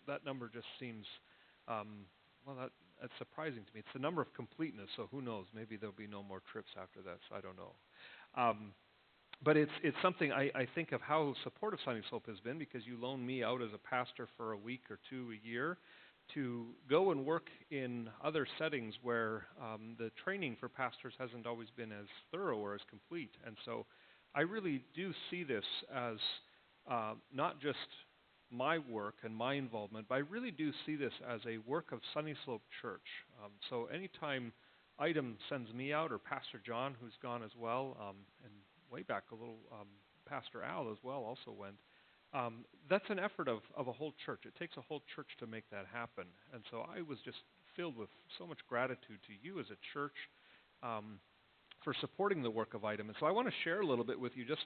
that number just seems, that's surprising to me. It's the number of completeness, so who knows? Maybe there'll be no more trips after this. I don't know. But it's something I think of how supportive Sunnyslope has been, because you loan me out as a pastor for a week or two a year to go and work in other settings where the training for pastors hasn't always been as thorough or as complete. And so I really do see this as not just my work and my involvement, but I really do see this as a work of Sunnyslope Church. So anytime Item sends me out, or Pastor John, who's gone as well, and way back a little, Pastor Al as well also went, that's an effort of a whole church. It takes a whole church to make that happen. And so I was just filled with so much gratitude to you as a church for supporting the work of Item. And so I want to share a little bit with you just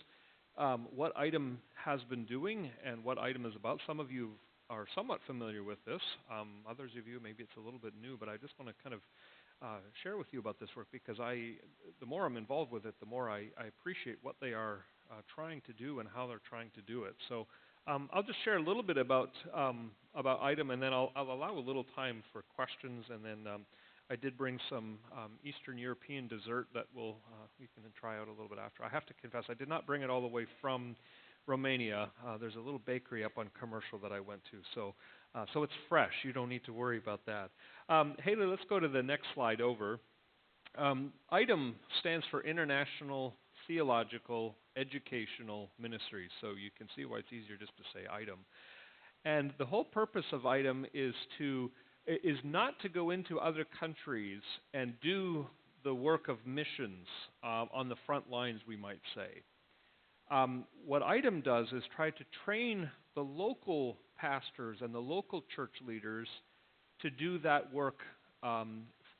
what Item has been doing and what Item is about. Some of you are somewhat familiar with this. Others of you, maybe it's a little bit new, but I just want to kind of share with you about this work, because the more I'm involved with it, the more I appreciate what they are trying to do and how they're trying to do it. So I'll just share a little bit about Item, and then I'll allow a little time for questions, and then I did bring some Eastern European dessert that we can try out a little bit after. I have to confess, I did not bring it all the way from Romania. There's a little bakery up on Commercial that I went to, so it's fresh. You don't need to worry about that. Haley, let's go to the next slide over. Item stands for International Theological Educational Ministries, so you can see why it's easier just to say Item. And the whole purpose of Item is not to go into other countries and do the work of missions on the front lines, we might say. What Item does is try to train the local pastors and the local church leaders to do that work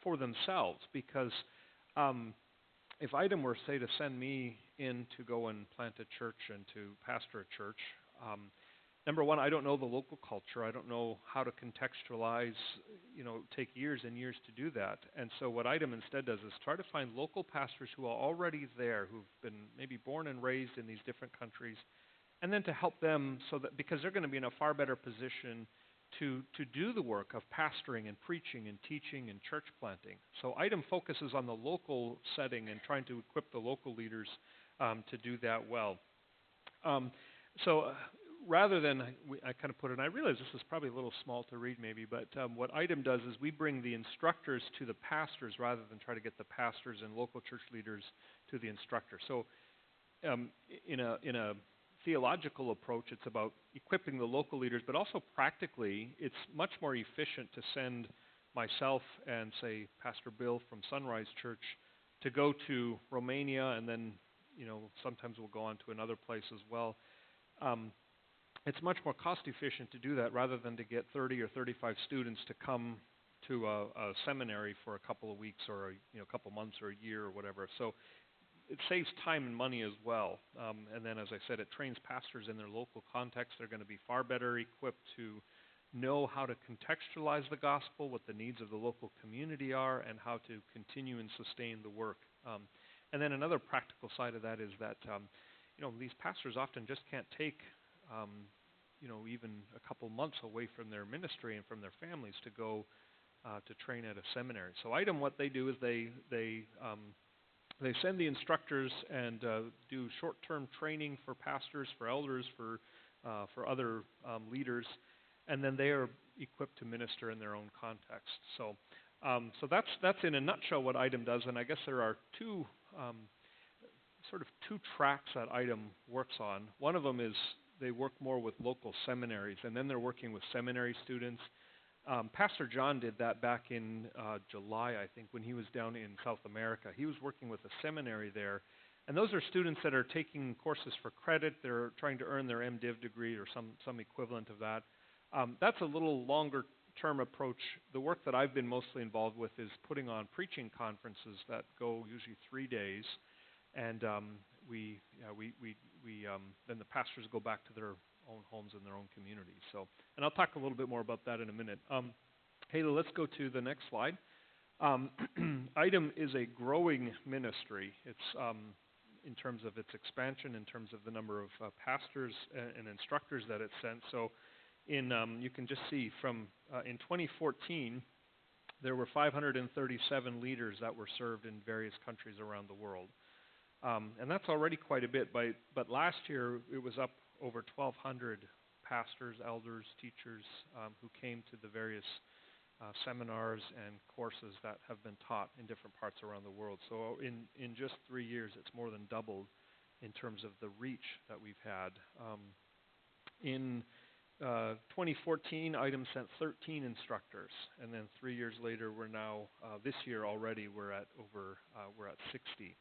for themselves, because if Item were, say, to send me in to go and plant a church and to pastor a church, number one, I don't know the local culture. I don't know how to contextualize, take years and years to do that. And so what Item instead does is try to find local pastors who are already there, who've been maybe born and raised in these different countries, and then to help them because they're going to be in a far better position to do the work of pastoring and preaching and teaching and church planting. So Item focuses on the local setting and trying to equip the local leaders to do that well. Rather than, I kind of put it, and I realize this is probably a little small to read maybe, but what Item does is we bring the instructors to the pastors rather than try to get the pastors and local church leaders to the instructors. So in a theological approach, it's about equipping the local leaders, but also practically, it's much more efficient to send myself and, say, Pastor Bill from Sunrise Church to go to Romania, and then, sometimes we'll go on to another place as well. It's much more cost efficient to do that rather than to get 30 or 35 students to come to a seminary for a couple of weeks or a couple months or a year or whatever. So it saves time and money as well. And then, as I said, it trains pastors in their local context. They're going to be far better equipped to know how to contextualize the gospel, what the needs of the local community are, and how to continue and sustain the work. And then another practical side of that is that these pastors often just can't take even a couple months away from their ministry and from their families to go to train at a seminary. So Item, what they do is they send the instructors and do short-term training for pastors, for elders, for other leaders, and then they are equipped to minister in their own context. So that's in a nutshell what Item does, and I guess there are two tracks that Item works on. One of them is they work more with local seminaries, and then they're working with seminary students. Pastor John did that back in July, I think, when he was down in South America. He was working with a seminary there, and those are students that are taking courses for credit. They're trying to earn their MDiv degree or some equivalent of that. That's a little longer-term approach. The work that I've been mostly involved with is putting on preaching conferences that go usually 3 days, and then the pastors go back to their own homes and their own communities. So, and I'll talk a little bit more about that in a minute. Haley, let's go to the next slide. Item is a growing ministry. It's in terms of its expansion, in terms of the number of pastors and instructors that it sent. So You can just see from in 2014, there were 537 leaders that were served in various countries around the world. And that's already quite a bit, but last year it was up over 1,200 pastors, elders, teachers who came to the various seminars and courses that have been taught in different parts around the world. So in just 3 years, it's more than doubled in terms of the reach that we've had. In 2014, Item sent 13 instructors, and then 3 years later, we're now this year already we're at 60.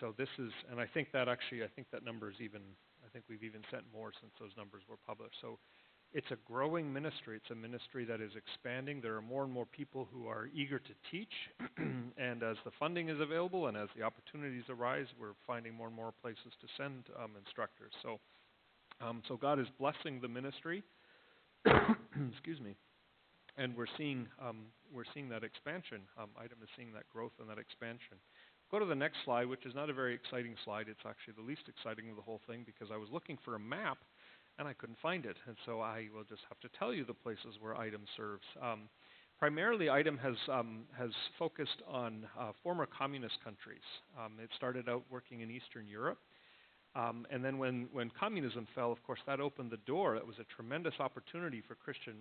So this is, and I think that number is even. I think we've even sent more since those numbers were published. So it's a growing ministry. It's a ministry that is expanding. There are more and more people who are eager to teach, and as the funding is available and as the opportunities arise, we're finding more and more places to send instructors. So God is blessing the ministry. Excuse me. And we're seeing that expansion. Item is seeing that growth and that expansion. Go to the next slide, which is not a very exciting slide. It's actually the least exciting of the whole thing because I was looking for a map and I couldn't find it. And so I will just have to tell you the places where Item serves. Primarily, Item has focused on former communist countries. It started out working in Eastern Europe. And then when communism fell, of course, that opened the door. That was a tremendous opportunity for Christian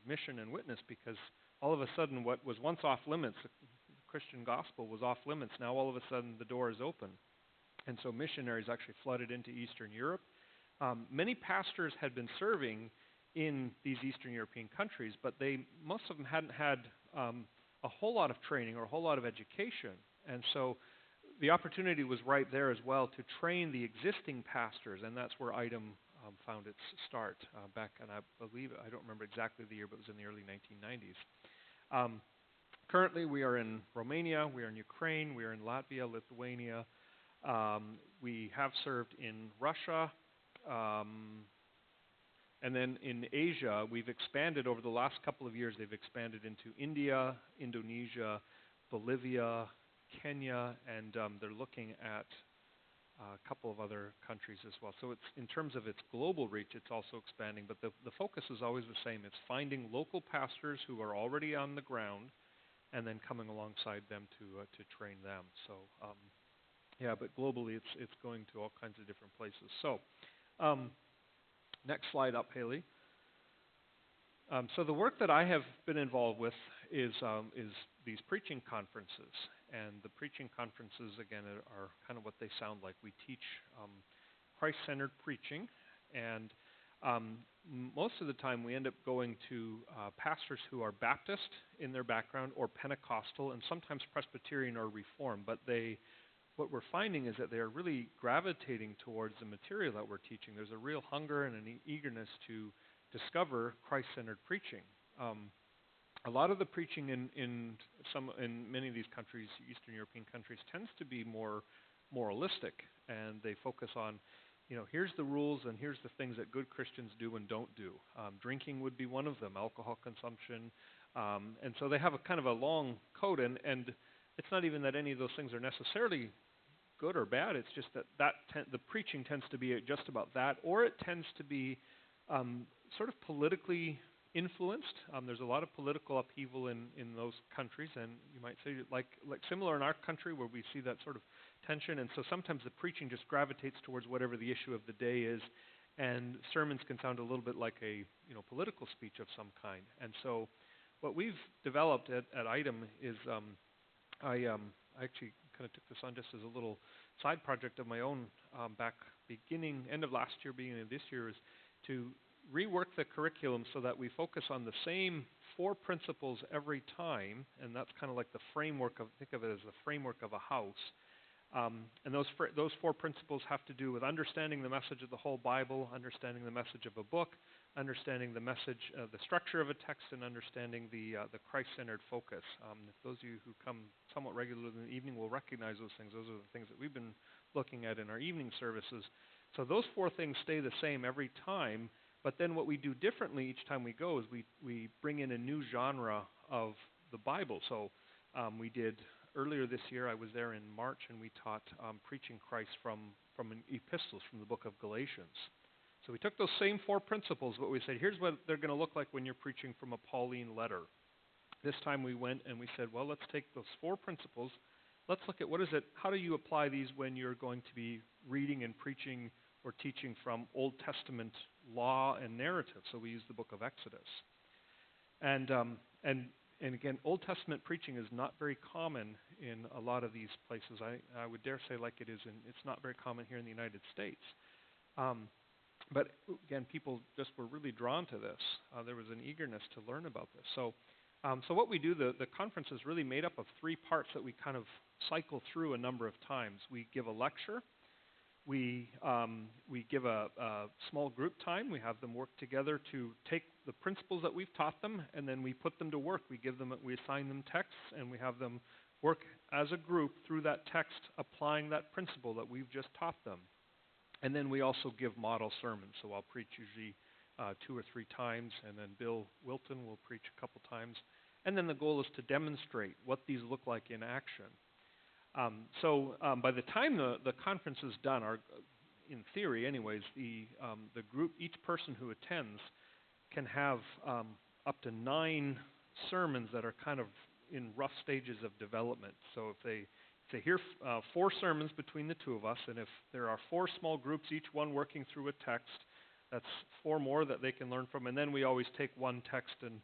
mission and witness because all of a sudden what was once off limits, the Christian gospel was off limits. Now all of a sudden the door is open. And so missionaries actually flooded into Eastern Europe. Many pastors had been serving in these Eastern European countries, but most of them hadn't had a whole lot of training or a whole lot of education. And so the opportunity was right there as well to train the existing pastors, and that's where Item found its start back, and I believe, I don't remember exactly the year, but it was in the early 1990s. Currently, we are in Romania, we are in Ukraine, we are in Latvia, Lithuania. We have served in Russia, and then in Asia, we've expanded over the last couple of years. They've expanded into India, Indonesia, Bolivia, Kenya, and they're looking at a couple of other countries as well. So it's, in terms of its global reach, it's also expanding, but the focus is always the same. It's finding local pastors who are already on the ground and then coming alongside them to train them. So yeah, but globally it's going to all kinds of different places. So next slide up, Haley. So the work that I have been involved with is these preaching conferences. And the preaching conferences, again, are kind of what they sound like. We teach Christ-centered preaching, and most of the time we end up going to pastors who are Baptist in their background or Pentecostal and sometimes Presbyterian or Reformed. But what we're finding is that they are really gravitating towards the material that we're teaching. There's a real hunger and an eagerness to discover Christ-centered preaching. A lot of the preaching in many of these countries, Eastern European countries, tends to be more moralistic, and they focus on, here's the rules and here's the things that good Christians do and don't do. Drinking would be one of them, alcohol consumption, and so they have a kind of a long code, and it's not even that any of those things are necessarily good or bad. It's just that the preaching tends to be just about that, or it tends to be sort of politically influenced. There's a lot of political upheaval in those countries, and you might say like similar in our country where we see that sort of tension, and so sometimes the preaching just gravitates towards whatever the issue of the day is, and sermons can sound a little bit like a political speech of some kind. And so what we've developed at Item is I actually kind of took this on just as a little side project of my own back end of last year, beginning of this year, is to rework the curriculum so that we focus on the same 4 principles every time, and that's kind of like the framework think of it as the framework of a house. And those 4 principles have to do with understanding the message of the whole Bible, understanding the message of a book, understanding the message, the structure of a text, and understanding the Christ-centered focus. If those of you who come somewhat regularly in the evening will recognize those things. Those are the things that we've been looking at in our evening services. So those 4 things stay the same every time. But then what we do differently each time we go is we bring in a new genre of the Bible. So we did, earlier this year, I was there in March, and we taught preaching Christ from epistles, from the book of Galatians. So we took those same 4 principles, but we said, here's what they're going to look like when you're preaching from a Pauline letter. This time we went and we said, well, let's take those 4 principles. Let's look at how do you apply these when you're going to be reading and preaching or teaching from Old Testament law and narrative. So we use the book of Exodus. And again, Old Testament preaching is not very common in a lot of these places. I would dare say like it's not very common here in the United States. But again, people just were really drawn to this. There was an eagerness to learn about this. So what we do, the conference is really made up of 3 parts that we kind of cycle through a number of times. We give a lecture. We give a small group time. We have them work together to take the principles that we've taught them, and then we put them to work. We assign them texts, and we have them work as a group through that text, applying that principle that we've just taught them. And then we also give model sermons. So I'll preach usually 2 or 3 times, and then Bill Wilton will preach a couple times. And then the goal is to demonstrate what these look like in action. So by the time the conference is done, in theory anyways, the group, each person who attends can have up to 9 sermons that are kind of in rough stages of development. So if they hear 4 sermons between the 2 of us, and if there are 4 small groups, each one working through a text, that's 4 more that they can learn from. And then we always take one text and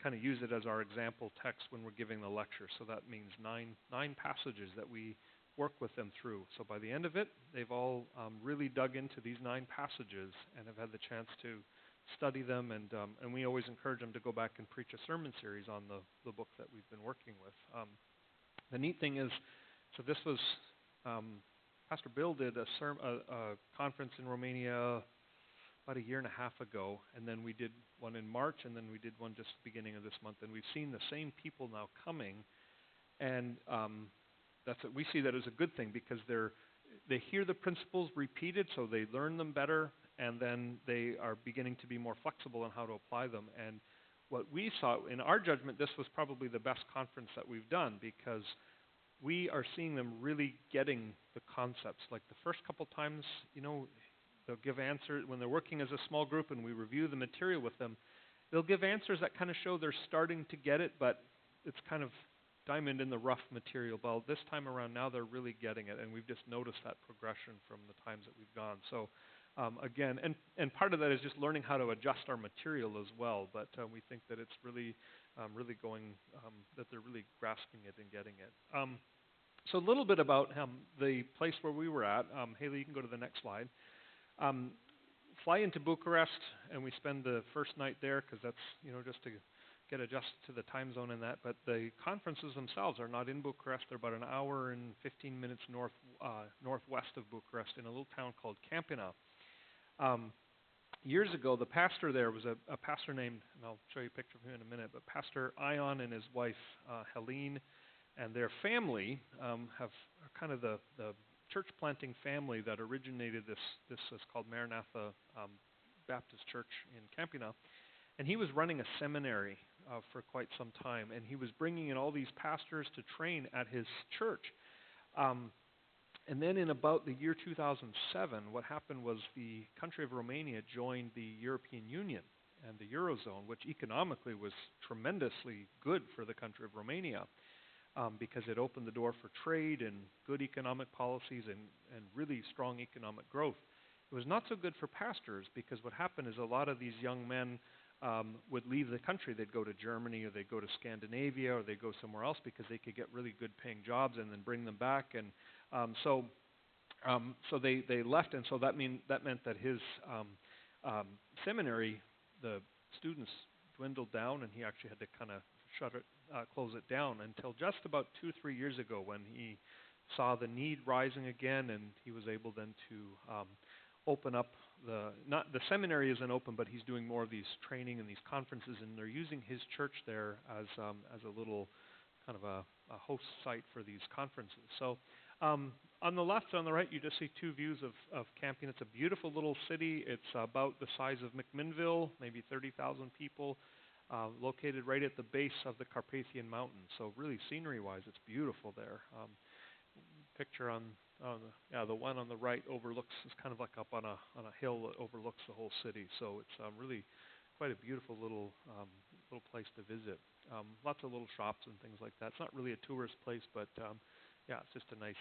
kind of use it as our example text when we're giving the lecture. So that means 9 passages that we work with them through. So by the end of it, they've all really dug into these 9 passages and have had the chance to study them. And we always encourage them to go back and preach a sermon series on the book that we've been working with. The neat thing is, so this was, Pastor Bill did a conference in Romania about 1.5 years ago, and then we did one in March, and then we did one just the beginning of this month, and we've seen the same people now coming, and we see that as a good thing because they hear the principles repeated, so they learn them better, and then they are beginning to be more flexible on how to apply them. And what we saw, in our judgment, this was probably the best conference that we've done because we are seeing them really getting the concepts. Like the first couple times, they'll give answers when they're working as a small group and we review the material with them. They'll give answers that kind of show they're starting to get it, but it's kind of diamond in the rough material. Well, this time around now they're really getting it, and we've just noticed that progression from the times that we've gone. So again, and part of that is just learning how to adjust our material as well, but we think that it's really going, that they're really grasping it and getting it. So a little bit about the place where we were at. Haley, you can go to the next slide. Fly into Bucharest, and we spend the first night there because that's, just to get adjusted to the time zone and that. But the conferences themselves are not in Bucharest. They're about 1 hour and 15 minutes northwest of Bucharest in a little town called Campina. Years ago, the pastor there was a pastor named, and I'll show you a picture of him in a minute, but Pastor Ion and his wife, Helene, and their family are kind of the church planting family that originated this is called Maranatha Baptist Church in Campina. And he was running a seminary for quite some time, and he was bringing in all these pastors to train at his church. And then in about the year 2007, what happened was the country of Romania joined the European Union and the Eurozone, which economically was tremendously good for the country of Romania. Because it opened the door for trade and good economic policies and really strong economic growth. It was not so good for pastors because what happened is a lot of these young men would leave the country. They'd go to Germany or they'd go to Scandinavia or they'd go somewhere else because they could get really good paying jobs and then bring them back. And so they left, and so that meant that his seminary, the students dwindled down, and he actually had to kind of close it down until just about 2-3 years ago when he saw the need rising again, and he was able then to open up the seminary isn't open, but he's doing more of these training and these conferences, and they're using his church there as a little kind of a host site for these conferences. So on the left and on the right, you just see 2 views of Campina. It's a beautiful little city. It's about the size of McMinnville, maybe 30,000 people. Located right at the base of the Carpathian Mountains. So really scenery-wise, it's beautiful there. Picture on the one on the right overlooks, it's kind of like up on a hill that overlooks the whole city. So it's really quite a beautiful little place to visit. Lots of little shops and things like that. It's not really a tourist place, but yeah, it's just a nice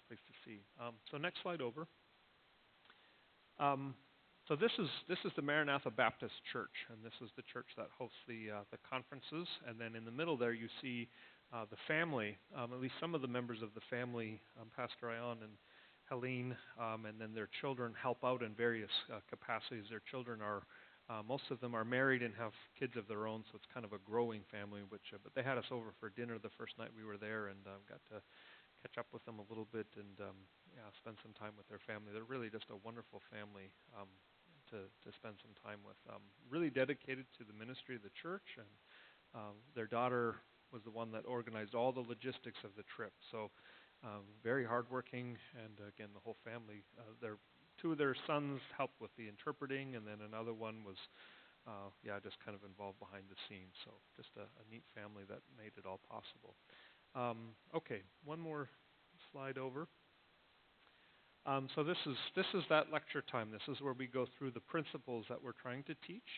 place to see. So next slide over. So this is the Maranatha Baptist Church, and this is the church that hosts the conferences. And then in the middle there you see the family, at least some of the members of the family, Pastor Ion and Helene, and then their children help out in various capacities. Their children are, most of them are married and have kids of their own, so it's kind of a growing family. But they had us over for dinner the first night we were there, and got to catch up with them a little bit and spend some time with their family. They're really just a wonderful family to spend some time with. Really dedicated to the ministry of the church, and their daughter was the one that organized all the logistics of the trip. So very hardworking, and again, the whole family. Two of their sons helped with the interpreting, and then another one was just kind of involved behind the scenes. So just a neat family that made it all possible. Okay, one more slide over. So this is that lecture time. This is where we go through the principles that we're trying to teach,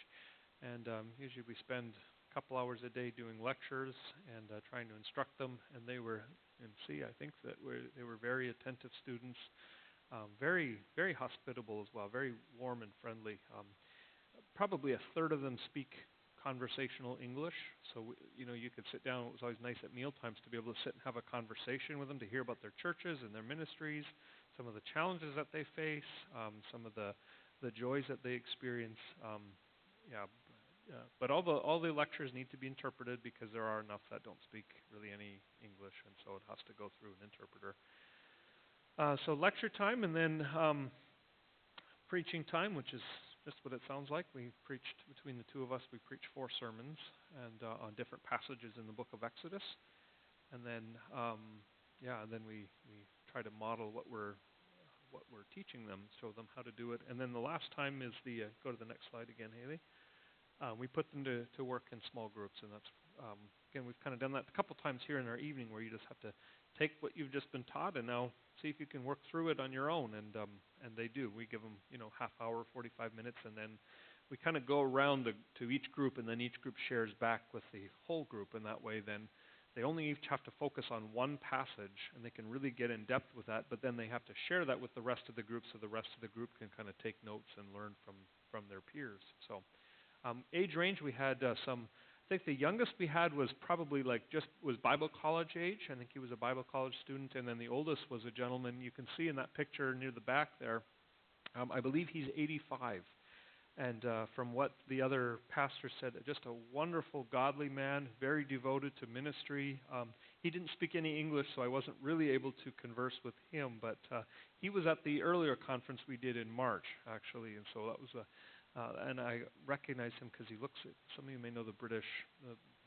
and usually we spend a couple hours a day doing lectures and trying to instruct them. And they were, I think that they were very attentive students, very very hospitable as well, very warm and friendly. Probably a third of them speak conversational English, so you could sit down. It was always nice at meal times to be able to sit and have a conversation with them, to hear about their churches and their ministries, some of the challenges that they face, some of the joys that they experience. But all the lectures need to be interpreted because there are enough that don't speak really any English, and so it has to go through an interpreter. So lecture time, and then preaching time, which is just what it sounds like. We preached, between the two of us, we preached 4 sermons and on different passages in the book of Exodus. And then we try to model what we're teaching them, show them how to do it. And then the last time is go to the next slide again, Haley. We put them to work in small groups, and that's again, we've kind of done that a couple times here in our evening, where you just have to take what you've just been taught and now see if you can work through it on your own. And they do. We give them half hour, 45 minutes, and then we kind of go around to each group, and then each group shares back with the whole group. And that way, then they only each have to focus on one passage, and they can really get in depth with that. But then they have to share that with the rest of the group, so the rest of the group can kind of take notes and learn from their peers. So age range, we had some. I think the youngest we had was probably was Bible college age. I think he was a Bible college student. And then the oldest was a gentleman. You can see in that picture near the back there, I believe he's 85. And from what the other pastor said, just a wonderful, godly man, very devoted to ministry. He didn't speak any English, so I wasn't really able to converse with him. But he was at the earlier conference we did in March, actually. And so that was and I recognize him because he looks at, some of you may know the British,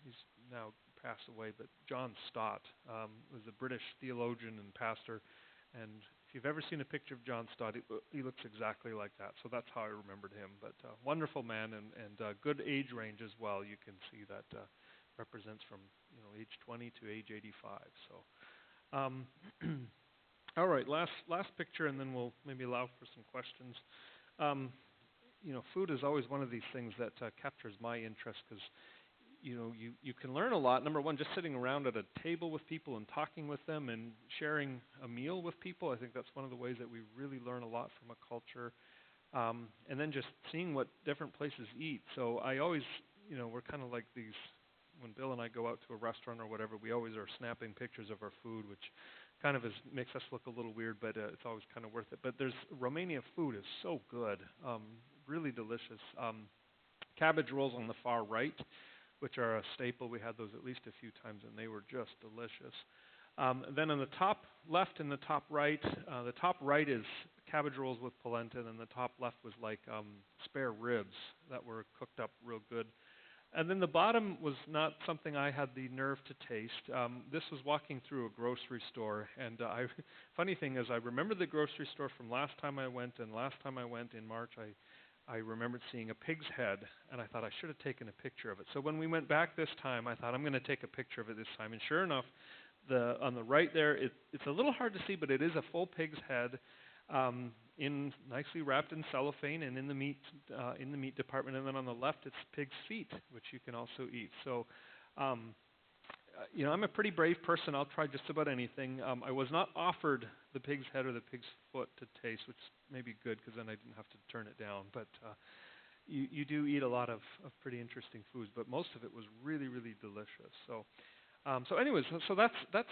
he's now passed away, but John Stott was a British theologian and pastor. And if you've ever seen a picture of John Stott, he looks exactly like that. So that's how I remembered him. But wonderful man, and good age range as well. You can see that represents from age 20 to age 85. So, all right, last picture, and then we'll maybe allow for some questions. Food is always one of these things that captures my interest, because you can learn a lot. Number one, just sitting around at a table with people and talking with them and sharing a meal with people. I think that's one of the ways that we really learn a lot from a culture. And then just seeing what different places eat. So I always, we're kind of like these, when Bill and I go out to a restaurant or whatever, we always are snapping pictures of our food, which kind of makes us look a little weird, but it's always kind of worth it. But Romania food is so good, really delicious. Cabbage rolls on the far right, which are a staple. We had those at least a few times, and they were just delicious. Then on the top left and the top right is cabbage rolls with polenta, and the top left was like spare ribs that were cooked up real good. And then the bottom was not something I had the nerve to taste. This was walking through a grocery store, and funny thing is, I remember the grocery store from last time I went, and last time I went in March, I remembered seeing a pig's head, and I thought I should have taken a picture of it. So when we went back this time, I thought I'm going to take a picture of it this time, and sure enough, On the right there, it's a little hard to see, but it is a full pig's head, in nicely wrapped in cellophane and in the meat department. And then on the left, it's pig's feet, which you can also eat. So, I'm a pretty brave person. I'll try just about anything. I was not offered the pig's head or the pig's foot to taste, which may be good because then I didn't have to turn it down. But you do eat a lot of pretty interesting foods, but most of it was really, really delicious. So anyways, so that's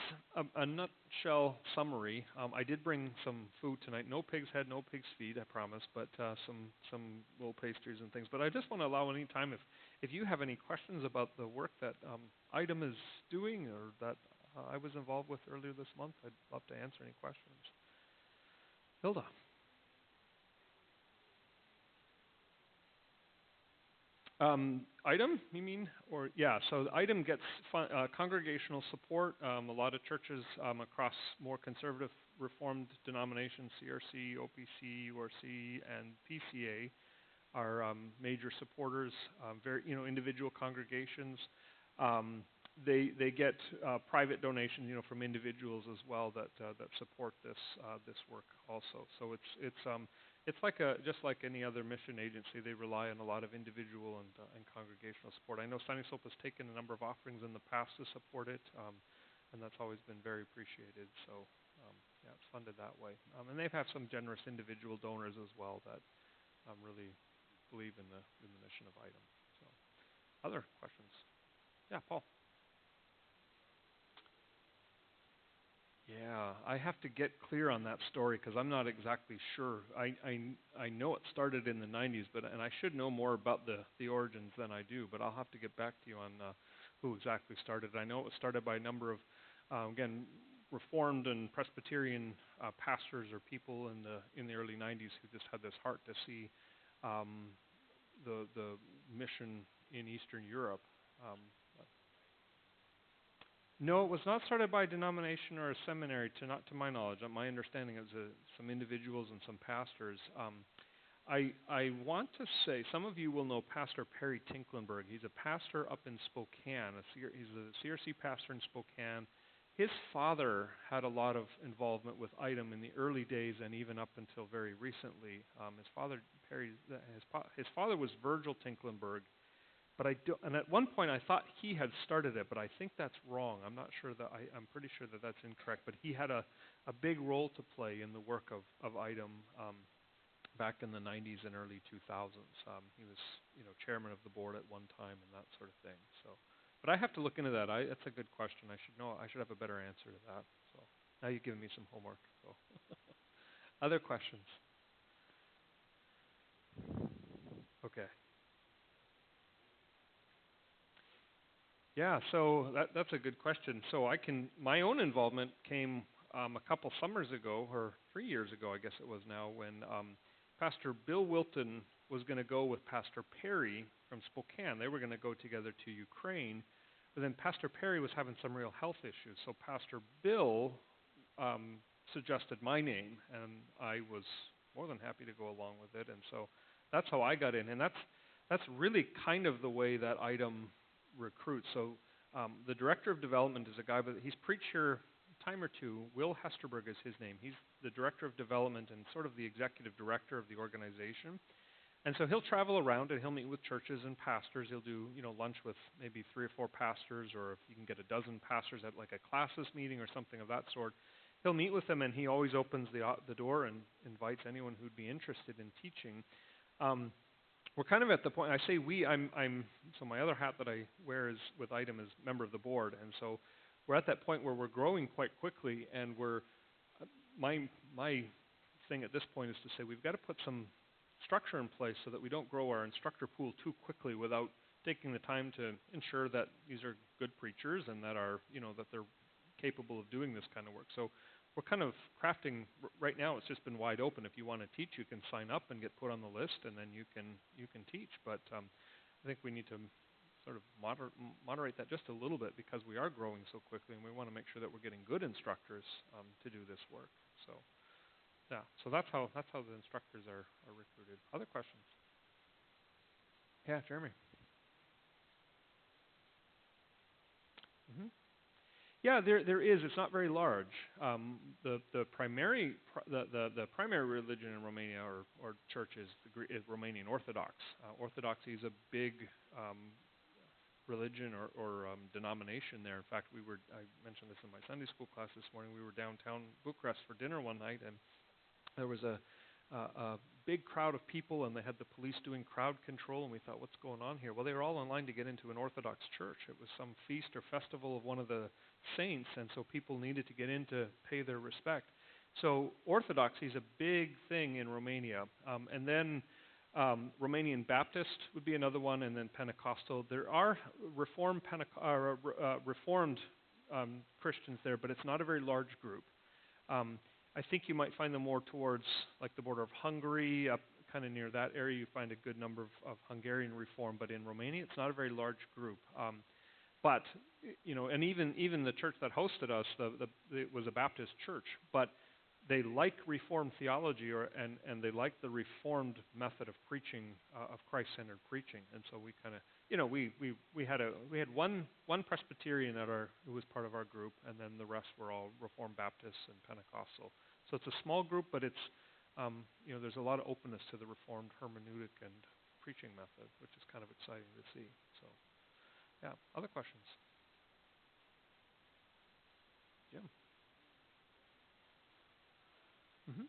a nutshell summary. I did bring some food tonight. No pig's head, no pig's feet, I promise, but some little pastries and things. But I just want to allow any time if you have any questions about the work that Item is doing or that I was involved with earlier this month, I'd love to answer any questions. Hilda. Item, you mean? Or yeah, so Item gets congregational support. A lot of churches across more conservative Reformed denominations, CRC, OPC, URC, and PCA, are major supporters. Individual congregations. They get private donations, from individuals as well that support this work also. So it's just like any other mission agency. They rely on a lot of individual and congregational support. I know Sunnyslope has taken a number of offerings in the past to support it, and that's always been very appreciated. So it's funded that way. And they've had some generous individual donors as well that really believe in the mission of Item. So, other questions? Yeah, Paul. Yeah, I have to get clear on that story because I'm not exactly sure. I know it started in the 90s, and I should know more about the origins than I do, but I'll have to get back to you on who exactly started. I know it was started by a number of, again, Reformed and Presbyterian pastors or people in the early 90s who just had this heart to see the mission in Eastern Europe. No, it was not started by a denomination or a seminary, not to my knowledge. My understanding is some individuals and some pastors. I want to say, some of you will know Pastor Perry Tinklenberg. He's a pastor up in Spokane. He's a CRC pastor in Spokane. His father had a lot of involvement with Item in the early days and even up until very recently. His father was Virgil Tinklenberg. But and at one point I thought he had started it, but I think that's wrong. I'm not sure that I'm pretty sure that that's incorrect. But he had a big role to play in the work of Item back in the 90s and early 2000s. He was, chairman of the board at one time and that sort of thing. So, but I have to look into that. That's a good question. I should know. I should have a better answer to that. So now you've given me some homework. So, other questions? Okay. Yeah, so that's a good question. So my own involvement came a couple summers ago, or 3 years ago, I guess it was now, when Pastor Bill Wilton was going to go with Pastor Perry from Spokane. They were going to go together to Ukraine, but then Pastor Perry was having some real health issues. So Pastor Bill suggested my name, and I was more than happy to go along with it. And so that's how I got in, and that's really kind of the way that Item recruit. So the director of development is a guy, but he's preached here a time or two. Will Hesterberg is his name. He's the director of development and sort of the executive director of the organization. And so he'll travel around and he'll meet with churches and pastors. He'll do lunch with maybe 3 or 4 pastors, or if you can get a dozen pastors at like a classes meeting or something of that sort. He'll meet with them, and he always opens the door and invites anyone who'd be interested in teaching. We're kind of at the point, I say we, so my other hat that I wear is with Item as member of the board, and so we're at that point where we're growing quite quickly, and my thing at this point is to say we've got to put some structure in place so that we don't grow our instructor pool too quickly without taking the time to ensure that these are good preachers and that that they're capable of doing this kind of work. So we're kind of crafting right now. It's just been wide open. If you want to teach, you can sign up and get put on the list, and then you can teach. But I think we need to sort of moderate that just a little bit because we are growing so quickly, and we want to make sure that we're getting good instructors to do this work. So yeah, so that's how the instructors are recruited. Other questions? Yeah, Jeremy. Yeah, there is. It's not very large. The primary the primary religion in Romania or church is is Romanian Orthodox. Orthodoxy is a big religion or denomination there. In fact, I mentioned this in my Sunday school class this morning. We were downtown Bucharest for dinner one night, and there was a big crowd of people, and they had the police doing crowd control, and we thought, what's going on here? Well, they were all in line to get into an Orthodox church. It was some feast or festival of one of the saints, and so people needed to get in to pay their respect. So Orthodoxy is a big thing in Romania. And then Romanian Baptist would be another one, and then Pentecostal. There are Reformed Christians there, but it's not a very large group. I think you might find them more towards like the border of Hungary, up kind of near that area. You find a good number of Hungarian Reform, but in Romania, it's not a very large group. But and even the church that hosted us, it was a Baptist church, but they like Reformed theology, and they like the Reformed method of preaching, of Christ-centered preaching. And so we kind of, we had one Presbyterian who was part of our group, and then the rest were all Reformed Baptists and Pentecostal. So it's a small group, but it's there's a lot of openness to the Reformed hermeneutic and preaching method, which is kind of exciting to see. So, yeah, other questions? Jim. Mm-hmm.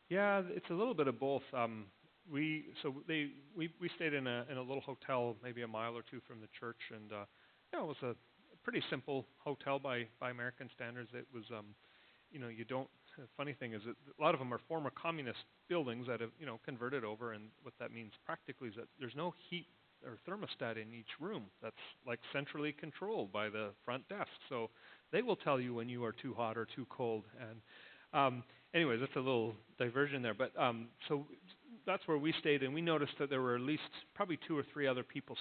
Yeah, it's a little bit of both. We stayed in a little hotel, maybe a mile or two from the church, and it was a pretty simple hotel by American standards. It was, you don't. The funny thing is that a lot of them are former communist buildings that have converted over, and what that means practically is that there's no heat or thermostat in each room. That's like centrally controlled by the front desk. So they will tell you when you are too hot or too cold. And anyways, that's a little diversion there. But so that's where we stayed, and we noticed that there were at least probably 2 or 3 other people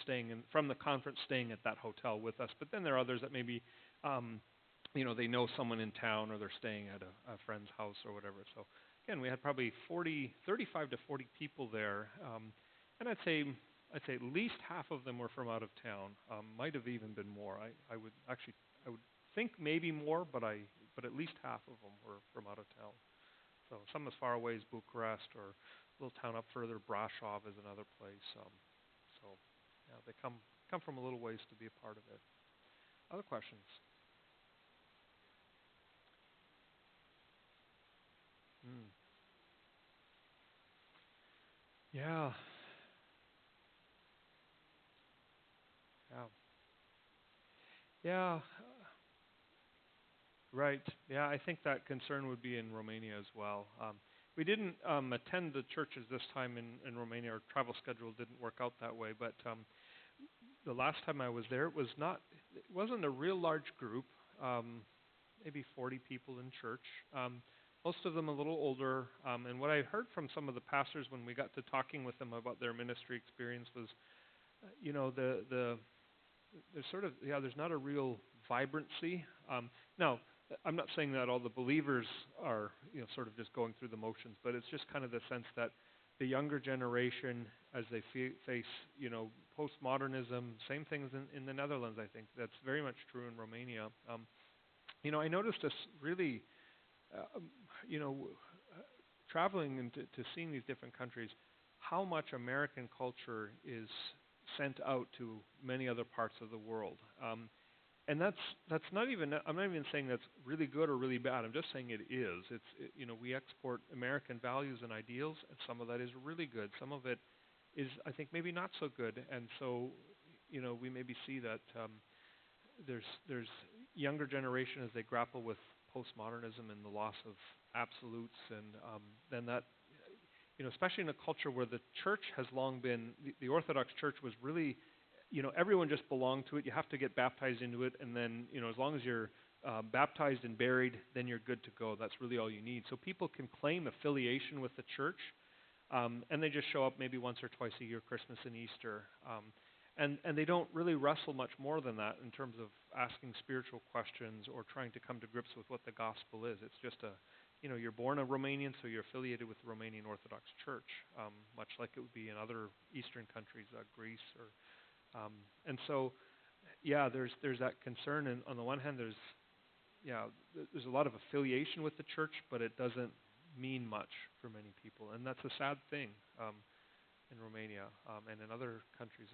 from the conference staying at that hotel with us. But then there are others that maybe they know someone in town, or they're staying at a friend's house or whatever. So again, we had probably 35 to 40 people there, and I'd say at least half of them were from out of town. Might have even been more. I would think maybe more, but at least half of them were from out of town. So some as far away as Bucharest, or a little town up further, Brașov is another place. So yeah, they come from a little ways to be a part of it. Other questions? Mm. Yeah. Yeah. Yeah. Right. Yeah, I think that concern would be in Romania as well. We didn't attend the churches this time in Romania. Our travel schedule didn't work out that way. But the last time I was there, it wasn't a real large group. Maybe 40 people in church. Most of them a little older. And what I heard from some of the pastors when we got to talking with them about their ministry experience was, there's not a real vibrancy. Now, I'm not saying that all the believers are, sort of just going through the motions, but it's just kind of the sense that the younger generation, as they face, postmodernism, same things in the Netherlands, I think. That's very much true in Romania. I noticed this really, traveling and to seeing these different countries, how much American culture is sent out to many other parts of the world. And that's not even, I'm not even saying that's really good or really bad. I'm just saying it is. We export American values and ideals, and some of that is really good. Some of it is, I think, maybe not so good. And so, we maybe see that there's younger generation as they grapple with postmodernism and the loss of absolutes, and then that, especially in a culture where the church has long been, the Orthodox Church was really, everyone just belonged to it. You have to get baptized into it, and then, as long as you're baptized and buried, then you're good to go. That's really all you need. So people can claim affiliation with the church, and they just show up maybe once or twice a year, Christmas and Easter. And they don't really wrestle much more than that in terms of asking spiritual questions or trying to come to grips with what the gospel is. It's just you're born a Romanian, so you're affiliated with the Romanian Orthodox Church, much like it would be in other Eastern countries, Greece, and so yeah, there's that concern, and on the one hand, there's a lot of affiliation with the church, but it doesn't mean much for many people, and that's a sad thing in Romania and in other countries